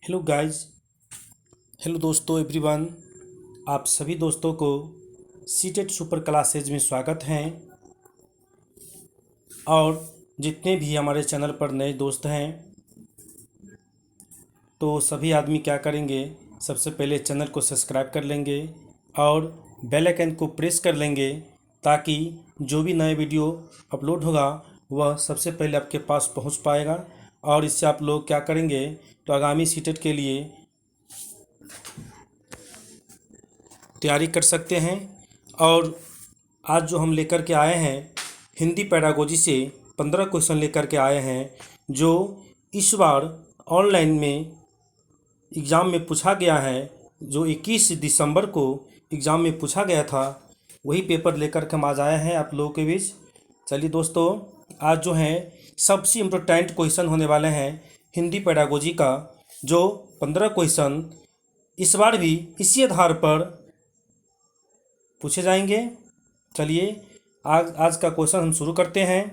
Hello guys. Hello दोस्तों everyone. आप सभी दोस्तों को सीटेट सुपर क्लासेज में स्वागत है। और जितने भी हमारे चैनल पर नए दोस्त हैं तो सभी आदमी क्या करेंगे, सबसे पहले चैनल को सब्सक्राइब कर लेंगे और बेल आइकन को प्रेस कर लेंगे ताकि जो भी नए वीडियो अपलोड होगा वह सबसे पहले आपके पास पहुंच पाएगा। और इससे आप लोग क्या करेंगे तो आगामी सीटेट के लिए तैयारी कर सकते हैं। और आज जो हम लेकर के आए हैं हिंदी पैडागोजी से 15 क्वेश्चन लेकर के आए हैं जो इस बार ऑनलाइन में एग्ज़ाम में पूछा गया है। जो 21 दिसंबर को एग्ज़ाम में पूछा गया था वही पेपर लेकर के हम आज आए हैं आप लोगों के बीच। चलिए दोस्तों, आज जो है सबसे इम्पोर्टेंट क्वेश्चन होने वाले हैं हिंदी पैडागोजी का, जो 15 क्वेश्चन इस बार भी इसी आधार पर पूछे जाएंगे। चलिए आज का क्वेश्चन हम शुरू करते हैं।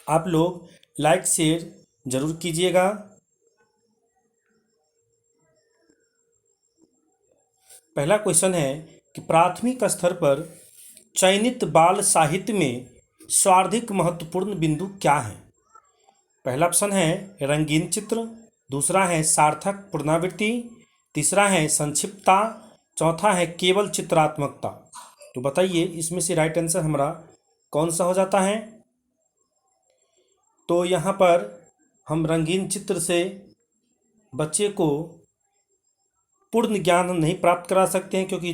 आप लोग लाइक शेयर ज़रूर कीजिएगा। पहला क्वेश्चन है कि प्राथमिक स्तर पर चयनित बाल साहित्य में सर्वाधिक महत्वपूर्ण बिंदु क्या है। पहला ऑप्शन है रंगीन चित्र, दूसरा है सार्थक पुनरावृत्ति, तीसरा है संक्षिप्तता, चौथा है केवल चित्रात्मकता। तो बताइए इसमें से राइट आंसर हमारा कौन सा हो जाता है। तो यहाँ पर हम रंगीन चित्र से बच्चे को पूर्ण ज्ञान नहीं प्राप्त करा सकते हैं, क्योंकि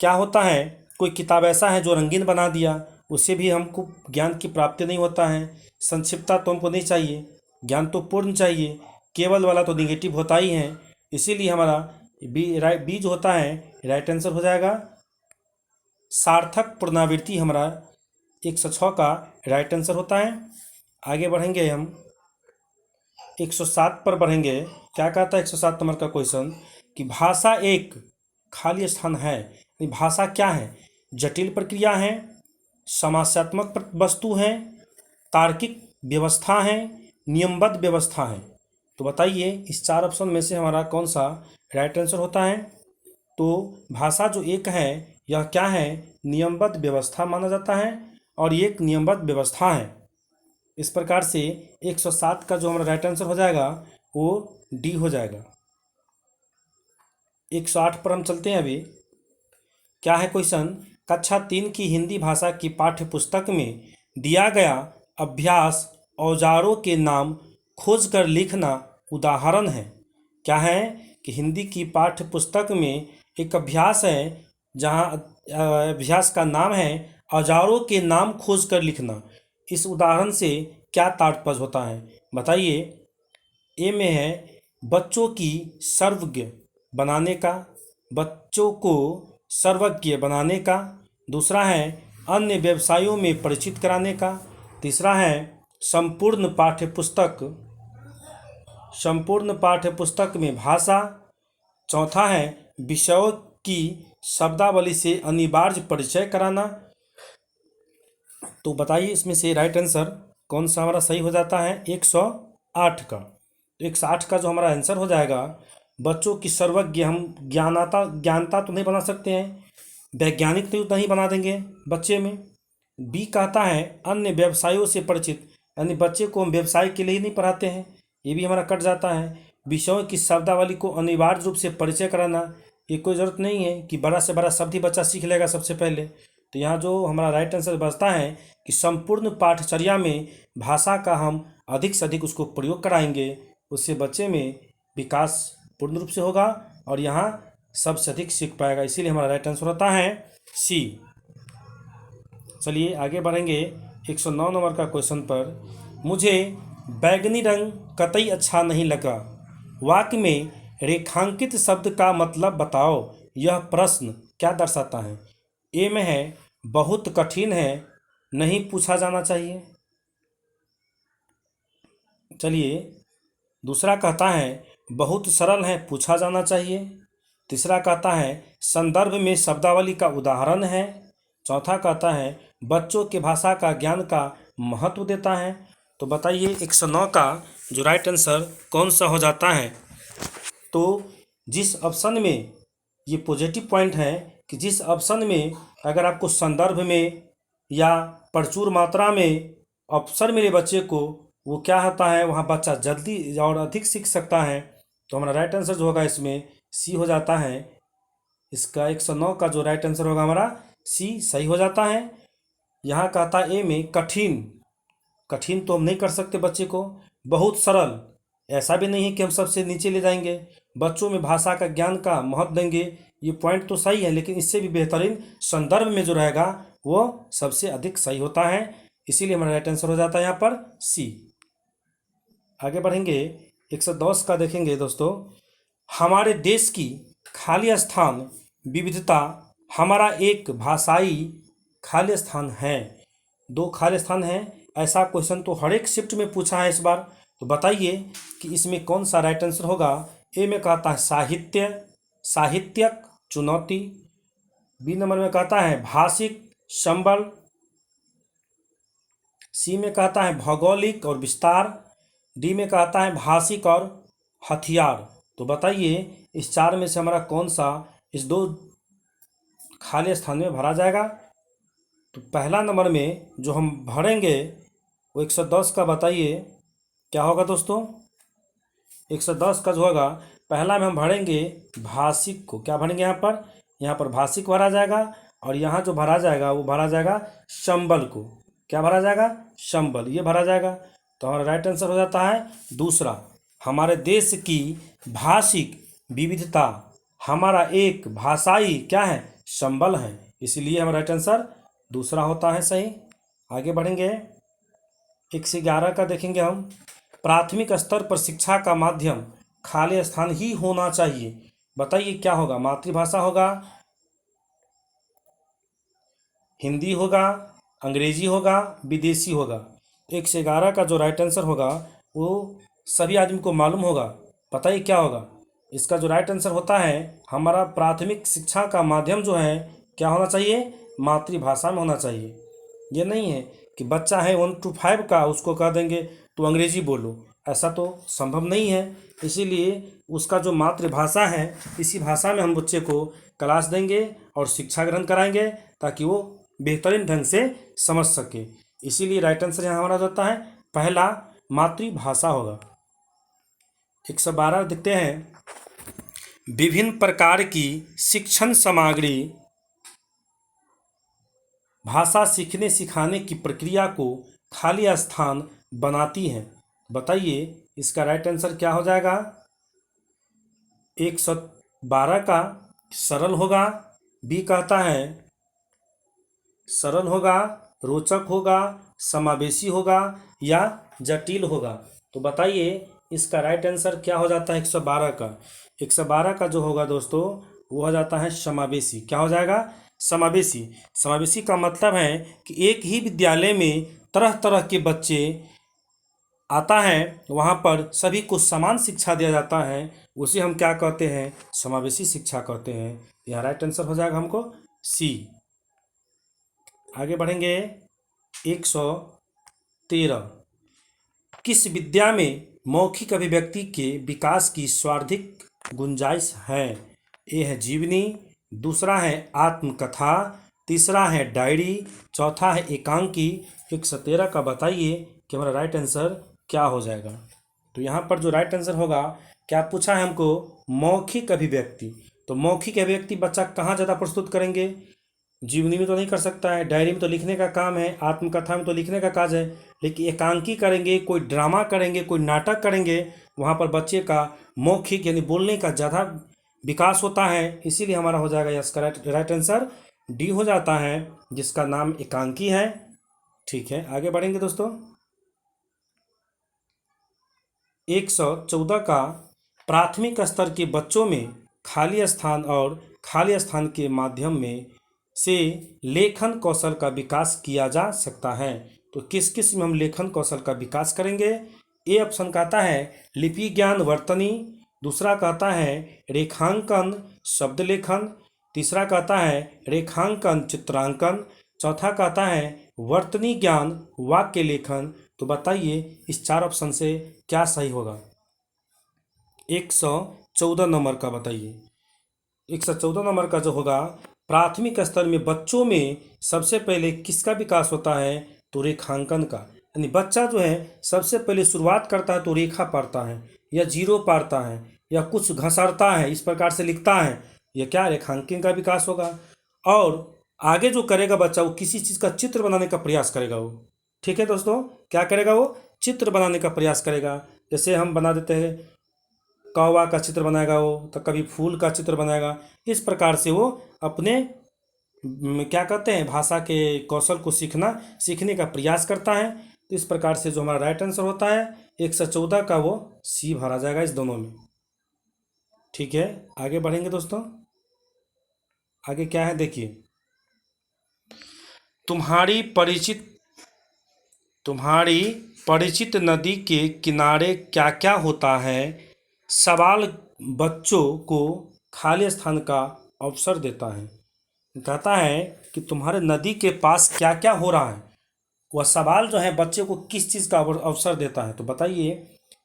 क्या होता है कोई किताब ऐसा है जो रंगीन बना दिया उससे भी हमको ज्ञान की प्राप्ति नहीं होता है। संक्षिप्तता तो हमको नहीं चाहिए, ज्ञान तो पूर्ण चाहिए। केवल वाला तो निगेटिव होता ही है, इसीलिए हमारा बी जो होता है राइट आंसर हो जाएगा। सार्थक पुनरावृत्ति हमारा 106 का राइट आंसर होता है। आगे बढ़ेंगे हम 107 पर बढ़ेंगे। क्या कहता है 107 नंबर का क्वेश्चन कि भाषा एक खाली स्थान है। भाषा क्या है? जटिल प्रक्रिया है, समस्यात्मक वस्तु है, तार्किक व्यवस्था है, नियमबद्ध व्यवस्था है। तो बताइए इस चार ऑप्शन में से हमारा कौन सा राइट आंसर होता है। तो भाषा जो एक है यह क्या है? नियमबद्ध व्यवस्था माना जाता है और ये एक नियमबद्ध व्यवस्था है। इस प्रकार से 107 का जो हमारा राइट आंसर हो जाएगा वो डी हो जाएगा। 108 पर हम चलते हैं। अभी क्या है क्वेश्चन, कक्षा 3 की हिंदी भाषा की पाठ्य पुस्तक में दिया गया अभ्यास औजारों के नाम खोज कर लिखना उदाहरण है। क्या है कि हिंदी की पाठ्य पुस्तक में एक अभ्यास है जहाँ अभ्यास का नाम है औजारों के नाम खोज कर लिखना। इस उदाहरण से क्या तात्पर्य होता है बताइए। ए में है बच्चों की सर्वज्ञ बनाने का, बच्चों को सर्वज्ञ बनाने का, दूसरा है अन्य व्यवसायों में परिचित कराने का, तीसरा है संपूर्ण पाठ्यपुस्तक में भाषा, चौथा है विषयों की शब्दावली से अनिवार्य परिचय कराना। तो बताइए इसमें से राइट आंसर कौन सा हमारा सही हो जाता है। 108 का। 108 का जो हमारा आंसर हो जाएगा, बच्चों की सर्वज्ञ हम ज्ञानता तो नहीं बना सकते हैं, वैज्ञानिक तो नहीं बना देंगे बच्चे में। बी कहता है अन्य व्यवसायों से परिचित, यानी बच्चे को हम व्यवसाय के लिए ही नहीं पढ़ाते हैं, ये भी हमारा कट जाता है। विषयों की शब्दावली को अनिवार्य रूप से परिचय कराना, ये कोई ज़रूरत नहीं है कि बड़ा से बड़ा शब्द ही बच्चा सीख लेगा सबसे पहले। तो यहाँ जो हमारा राइट आंसर बचता है कि संपूर्ण पाठचर्या में भाषा का हम अधिक से अधिक उसको प्रयोग कराएंगे, उससे बच्चे में विकास पूर्ण रूप से होगा और यहाँ सबसे अधिक सीख पाएगा। इसीलिए हमारा राइट आंसर होता है सी। चलिए आगे बढ़ेंगे 109 नंबर का क्वेश्चन पर। मुझे बैगनी रंग कतई अच्छा नहीं लगा, वाक्य में रेखांकित शब्द का मतलब बताओ। यह प्रश्न क्या दर्शाता है। ए में है बहुत कठिन है, नहीं पूछा जाना चाहिए। चलिए दूसरा कहता है बहुत सरल है, पूछा जाना चाहिए। तीसरा कहता है संदर्भ में शब्दावली का उदाहरण है। चौथा कहता है बच्चों के भाषा का ज्ञान का महत्व देता है। तो बताइए 109 का जो राइट आंसर कौन सा हो जाता है। तो जिस ऑप्शन में ये पॉजिटिव पॉइंट है कि जिस ऑप्शन में अगर आपको संदर्भ में या प्रचुर मात्रा में ऑप्शन मिले बच्चे को, वो क्या होता है, वहाँ बच्चा जल्दी और अधिक सीख सकता है। तो हमारा राइट आंसर जो होगा इसमें सी हो जाता है। इसका 109 का जो राइट आंसर होगा हमारा सी सही हो जाता है। यहाँ कहता है ए में कठिन। कठिन तो हम नहीं कर सकते बच्चे को, बहुत सरल ऐसा भी नहीं है कि हम सबसे नीचे ले जाएंगे, बच्चों में भाषा का ज्ञान का महत्व देंगे, ये पॉइंट तो सही है, लेकिन इससे भी बेहतरीन संदर्भ में जो रहेगा वो सबसे अधिक सही होता है। इसीलिए हमारा राइट आंसर हो जाता है यहाँ पर सी। आगे बढ़ेंगे 110 का देखेंगे दोस्तों। हमारे देश की खाली स्थान विविधता हमारा एक भाषाई खाली स्थान है। दो खाली स्थान है, ऐसा क्वेश्चन तो हर एक शिफ्ट में पूछा है इस बार। तो बताइए कि इसमें कौन सा राइट आंसर होगा। ए में कहता है साहित्य, साहित्यक चुनौती। बी नंबर में कहता है भाषिक संबल। सी में कहता है भौगोलिक और विस्तार। डी में कहता है भाषिक और हथियार। तो बताइए इस चार में से हमारा कौन सा इस दो खाली स्थान में भरा जाएगा। तो पहला नंबर में जो हम भरेंगे वो 110 का बताइए क्या होगा दोस्तों। 110 का जो होगा पहला में हम भरेंगे भाषिक को। क्या भरेंगे यहाँ पर भाषिक भरा जाएगा, और यहाँ जो भरा जाएगा वो भरा जाएगा संबल को। क्या भरा जाएगा, संबल, ये भरा जाएगा। तो हमारा राइट आंसर हो जाता है दूसरा। हमारे देश की भाषिक विविधता हमारा एक भाषाई क्या है, संबल है, इसलिए हमारा राइट आंसर दूसरा होता है सही। आगे बढ़ेंगे 111 का देखेंगे हम। प्राथमिक स्तर पर शिक्षा का माध्यम खाली स्थान ही होना चाहिए। बताइए क्या होगा, मातृभाषा होगा, हिंदी होगा, अंग्रेजी होगा, विदेशी होगा। 111 का जो राइट आंसर होगा वो सभी आदमी को मालूम होगा। बताइए क्या होगा। इसका जो राइट आंसर होता है हमारा प्राथमिक शिक्षा का माध्यम जो है क्या होना चाहिए, मातृभाषा में होना चाहिए। ये नहीं है कि बच्चा है 1 to 5 का, उसको कह देंगे तो अंग्रेजी बोलो, ऐसा तो संभव नहीं है। इसीलिए उसका जो मातृभाषा है इसी भाषा में हम बच्चे को क्लास देंगे और शिक्षा ग्रहण कराएंगे ताकि वो बेहतरीन ढंग से समझ सके। इसीलिए राइट आंसर यहाँ हमारा जाता है पहला, मातृभाषा होगा। 112 देखते हैं। विभिन्न प्रकार की शिक्षण सामग्री भाषा सीखने सिखाने की प्रक्रिया को खाली स्थान बनाती हैं। बताइए इसका राइट आंसर क्या हो जाएगा। 112 का सरल होगा, बी कहता है सरल होगा, रोचक होगा, समावेशी होगा या जटिल होगा। तो बताइए इसका राइट आंसर क्या हो जाता है 112 का। 112 का जो होगा दोस्तों वो हो जाता है समावेशी। क्या हो जाएगा, समावेशी। समावेशी का मतलब है कि एक ही विद्यालय में तरह तरह के बच्चे आता है, वहाँ पर सभी को समान शिक्षा दिया जाता है, उसे हम क्या कहते हैं, समावेशी शिक्षा कहते हैं। यह राइट आंसर हो जाएगा हमको सी। आगे बढ़ेंगे 113। किस विद्या में मौखिक अभिव्यक्ति के विकास की सर्वाधिक गुंजाइश है। ए है जीवनी, दूसरा है आत्मकथा, तीसरा है डायरी, चौथा है एकांकी। 113 का बताइए कि हमारा राइट आंसर क्या हो जाएगा। तो यहाँ पर जो राइट आंसर होगा, क्या पूछा है हमको, मौखिक अभिव्यक्ति। तो मौखिक अभिव्यक्ति बच्चा कहाँ ज़्यादा प्रस्तुत करेंगे, जीवनी में तो नहीं कर सकता है, डायरी में तो लिखने का काम है, आत्मकथा में तो लिखने का काज है, लेकिन एकांकी करेंगे, कोई ड्रामा करेंगे, कोई नाटक करेंगे, वहाँ पर बच्चे का मौखिक यानी बोलने का ज़्यादा विकास होता है। इसीलिए हमारा हो जाएगा इसका राइट आंसर डी हो जाता है, जिसका नाम एकांकी है। ठीक है, आगे बढ़ेंगे दोस्तों। 114 का प्राथमिक स्तर के बच्चों में खाली स्थान और खाली स्थान के माध्यम में से लेखन कौशल का विकास किया जा सकता है। तो किस किस में हम लेखन कौशल का विकास करेंगे। ए ऑप्शन कहता है लिपि ज्ञान वर्तनी, दूसरा कहता है रेखांकन शब्द लेखन, तीसरा कहता है रेखांकन चित्रांकन, चौथा कहता है वर्तनी ज्ञान, वाक्य लेखन। तो बताइए इस 4 ऑप्शन से क्या सही होगा। 114 नंबर का बताइए। 114 नंबर का जो होगा, प्राथमिक स्तर में बच्चों में सबसे पहले किसका विकास होता है, तो रेखांकन का। यानी बच्चा जो है सबसे पहले शुरुआत करता है तो रेखा पढ़ता है या जीरो पढ़ता है या कुछ घसरता है, इस प्रकार से लिखता है, यह क्या रेखांकन का विकास होगा। और आगे जो करेगा बच्चा, वो किसी चीज़ का चित्र बनाने का प्रयास करेगा वो। ठीक है दोस्तों, क्या करेगा वो, चित्र बनाने का प्रयास करेगा। जैसे हम बना देते हैं कौवा का चित्र बनाएगा वो, तो कभी फूल का चित्र बनाएगा। इस प्रकार से वो अपने क्या कहते हैं भाषा के कौशल को सीखने का प्रयास करता है। तो इस प्रकार से जो हमारा राइट आंसर होता है 114 का, वो सी भरा जाएगा इस दोनों में। ठीक है, आगे बढ़ेंगे दोस्तों। आगे क्या है देखिए, तुम्हारी परिचित तुम्हारी परिचित नदी के किनारे क्या क्या होता है, सवाल बच्चों को खाली स्थान का अवसर देता है। कहता है कि तुम्हारे नदी के पास क्या क्या हो रहा है, वह सवाल जो है बच्चे को किस चीज़ का अवसर देता है। तो बताइए,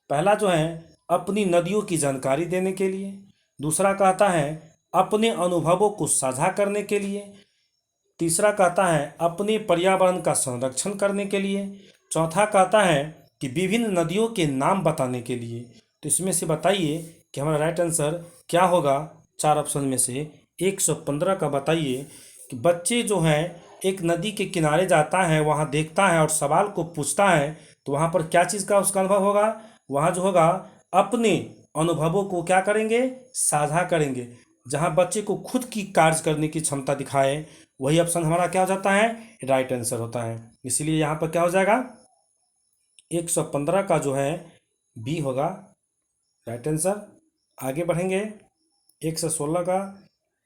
पहला जो है अपनी नदियों की जानकारी देने के लिए, दूसरा कहता है अपने अनुभवों को साझा करने के लिए, तीसरा कहता है अपने पर्यावरण का संरक्षण करने के लिए, चौथा कहता है कि विभिन्न नदियों के नाम बताने के लिए। तो इसमें से बताइए कि हमारा राइट आंसर क्या होगा। 4 ऑप्शन में से 115 का बताइए कि बच्चे जो हैं एक नदी के किनारे जाता है, वहाँ देखता है और सवाल को पूछता है, तो वहाँ पर क्या चीज़ का उसका अनुभव होगा, वहाँ जो होगा अपने अनुभवों को क्या करेंगे, साझा करेंगे। जहाँ बच्चे को खुद की कार्य करने की क्षमता दिखाए, वही ऑप्शन हमारा क्या हो जाता है, राइट आंसर होता है। इसलिए यहाँ पर क्या हो जाएगा, 115 का जो है बी होगा राइट आंसर। आगे बढ़ेंगे 116 का,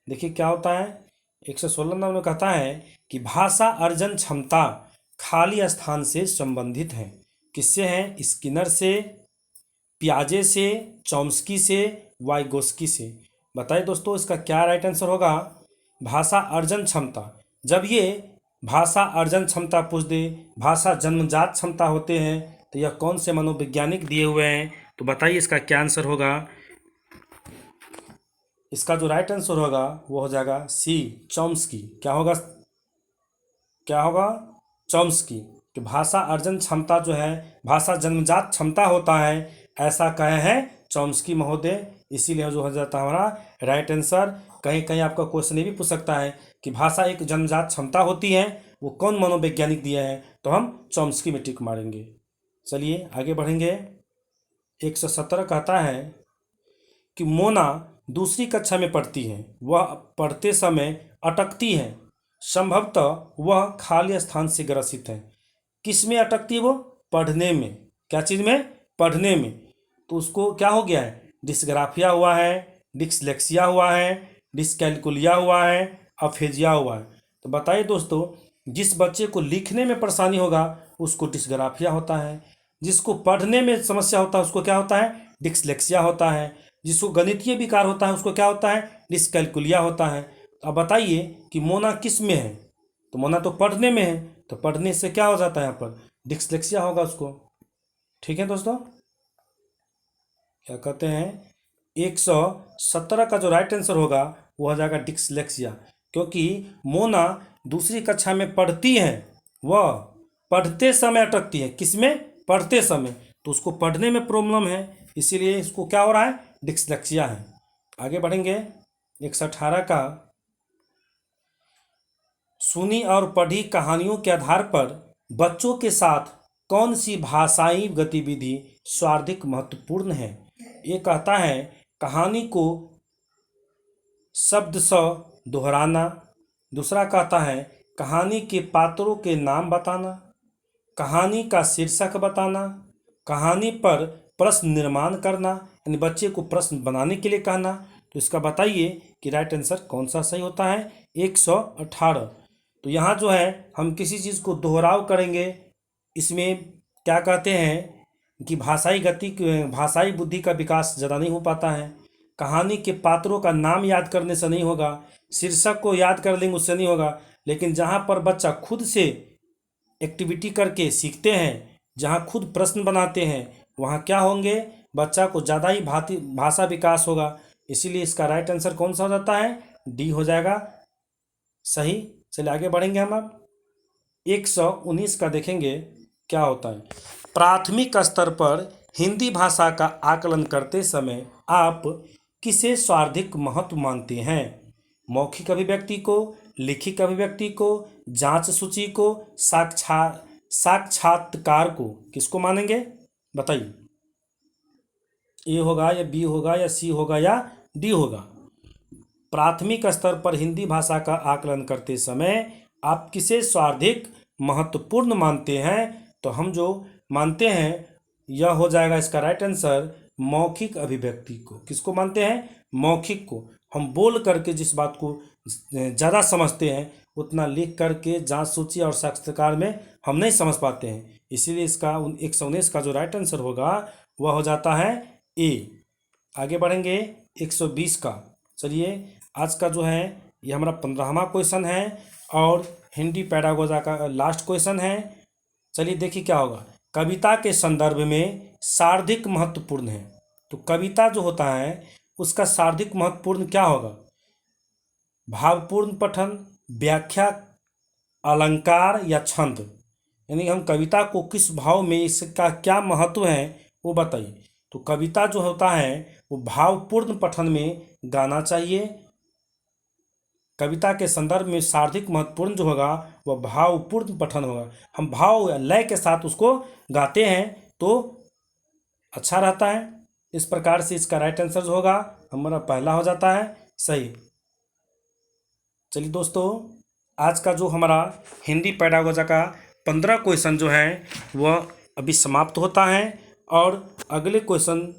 देखिए क्या होता है। 116 नंबर में कहता है कि भाषा अर्जन क्षमता खाली स्थान से संबंधित है। किससे है, स्किनर से, पियाजे से, चॉम्स्की से, वाइगोस्की से। बताइए दोस्तों इसका क्या राइट आंसर होगा। भाषा अर्जन क्षमता, जब ये भाषा अर्जन क्षमता पूछ दे, भाषा जन्मजात क्षमता होते हैं, तो यह कौन से मनोवैज्ञानिक दिए हुए हैं। तो बताइए इसका क्या आंसर होगा। इसका जो राइट आंसर होगा वो हो जाएगा सी, चॉम्स्की। क्या होगा चॉम्स्की। कि भाषा अर्जन क्षमता जो है भाषा जन्मजात क्षमता होता है, ऐसा कहे हैं चॉम्स्की महोदय। इसीलिए जो हो जाता है हमारा राइट आंसर। कहीं कहीं आपका क्वेश्चन ये भी पूछ सकता है कि भाषा एक जन्मजात क्षमता होती है, वो कौन मनोवैज्ञानिक दिए हैं, तो हम चॉम्स्की में टिक मारेंगे। चलिए आगे बढ़ेंगे। 117 कहता है कि मोना दूसरी कक्षा में पढ़ती है, वह पढ़ते समय अटकती है, संभवतः वह खाली स्थान से ग्रसित है। किस में अटकती है वो, पढ़ने में। क्या चीज़ में, पढ़ने में। तो उसको क्या हो गया है, डिस्ग्राफिया हुआ है, डिस्लेक्सिया हुआ है, डिस्कैलकुलिया हुआ है, अफेजिया हुआ है। तो बताइए दोस्तों, जिस बच्चे को लिखने में परेशानी होगा उसको डिस्ग्राफिया होता है, जिसको पढ़ने में समस्या होता है उसको क्या होता है, डिस्लेक्सिया होता है, जिसको गणितीय विकार होता है उसको क्या होता है, डिस्कैलकुलिया होता है। तो अब बताइए कि मोना किस में है, तो मोना तो पढ़ने में है, तो पढ़ने से क्या हो जाता है यहाँ पर, डिस्लेक्सिया होगा उसको। ठीक है दोस्तों, क्या कहते हैं 117 का जो राइट आंसर होगा वो हो जाएगा डिस्लेक्सिया। क्योंकि मोना दूसरी कक्षा में पढ़ती है, वह पढ़ते समय अटकती है। किसमें, पढ़ते समय। तो उसको पढ़ने में प्रॉब्लम है, इसीलिए इसको क्या हो रहा है, डिस्लेक्सिया है। आगे बढ़ेंगे 118 का, सुनी और पढ़ी कहानियों के आधार पर बच्चों के साथ कौन सी भाषाई गतिविधि सर्वाधिक महत्वपूर्ण है। ये कहता है कहानी को शब्द स दोहराना, दूसरा कहता है कहानी के पात्रों के नाम बताना, कहानी का शीर्षक बताना, कहानी पर प्रश्न निर्माण करना, यानी बच्चे को प्रश्न बनाने के लिए कहना। तो इसका बताइए कि राइट आंसर कौन सा सही होता है, 118। तो यहाँ जो है हम किसी चीज़ को दोहराव करेंगे, इसमें क्या कहते हैं कि भाषाई बुद्धि का विकास ज़्यादा नहीं हो पाता है। कहानी के पात्रों का नाम याद करने से नहीं होगा, शीर्षक को याद कर लेंगे उससे नहीं होगा, लेकिन जहाँ पर बच्चा खुद से एक्टिविटी करके सीखते हैं, जहाँ खुद प्रश्न बनाते हैं, वहाँ क्या होंगे, बच्चा को ज़्यादा ही भाषा विकास होगा। इसीलिए इसका राइट आंसर कौन सा हो जाता है, डी हो जाएगा सही। चलिए आगे बढ़ेंगे हम अब 119 का देखेंगे क्या होता है। प्राथमिक स्तर पर हिंदी भाषा का आकलन करते समय आप किसे सर्वाधिक महत्व मानते हैं? मौखिक अभिव्यक्ति को, लिखित अभिव्यक्ति को, जांच सूची को, साक्षात्कार को? किसको मानेंगे बताइए, ए होगा या बी होगा या सी होगा या डी होगा? प्राथमिक स्तर पर हिंदी भाषा का आकलन करते समय आप किसे सर्वाधिक महत्वपूर्ण मानते हैं? तो हम जो मानते हैं यह हो जाएगा इसका राइट आंसर मौखिक अभिव्यक्ति को। किसको मानते हैं? मौखिक को। हम बोल करके जिस बात को ज़्यादा समझते हैं उतना लिख करके जांच सूची और साक्षात्कार में हम नहीं समझ पाते हैं। इसीलिए इसका 119 का जो राइट आंसर होगा वह हो जाता है ए। आगे बढ़ेंगे 120 का। चलिए आज का जो है ये हमारा 15वां क्वेश्चन है और हिंदी पैडागोजी का लास्ट क्वेश्चन है। चलिए देखिए क्या होगा। कविता के संदर्भ में सर्वाधिक महत्वपूर्ण है, तो कविता जो होता है उसका सर्वाधिक महत्वपूर्ण क्या होगा? भावपूर्ण पठन, व्याख्या, अलंकार या छंद? यानी हम कविता को किस भाव में, इसका क्या महत्व है वो बताइए। तो कविता जो होता है वो भावपूर्ण पठन में गाना चाहिए। कविता के संदर्भ में सर्वाधिक महत्वपूर्ण जो होगा वह भावपूर्ण पठन होगा। हम भाव या लय के साथ उसको गाते हैं तो अच्छा रहता है। इस प्रकार से इसका राइट आंसर जो होगा हमारा पहला हो जाता है सही। चलिए दोस्तों आज का जो हमारा हिंदी पैडागोजी का 15 क्वेश्चन जो है वह अभी समाप्त होता है और अगले क्वेश्चन,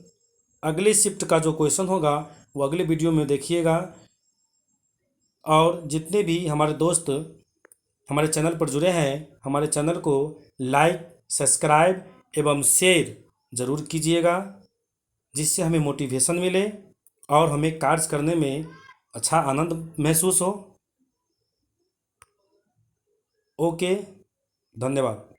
अगले शिफ्ट का जो क्वेश्चन होगा वो अगले वीडियो में देखिएगा। और जितने भी हमारे दोस्त हमारे चैनल पर जुड़े हैं हमारे चैनल को लाइक, सब्सक्राइब एवं शेयर ज़रूर कीजिएगा, जिससे हमें मोटिवेशन मिले और हमें कार्य करने में अच्छा आनंद महसूस हो। ओके, धन्यवाद।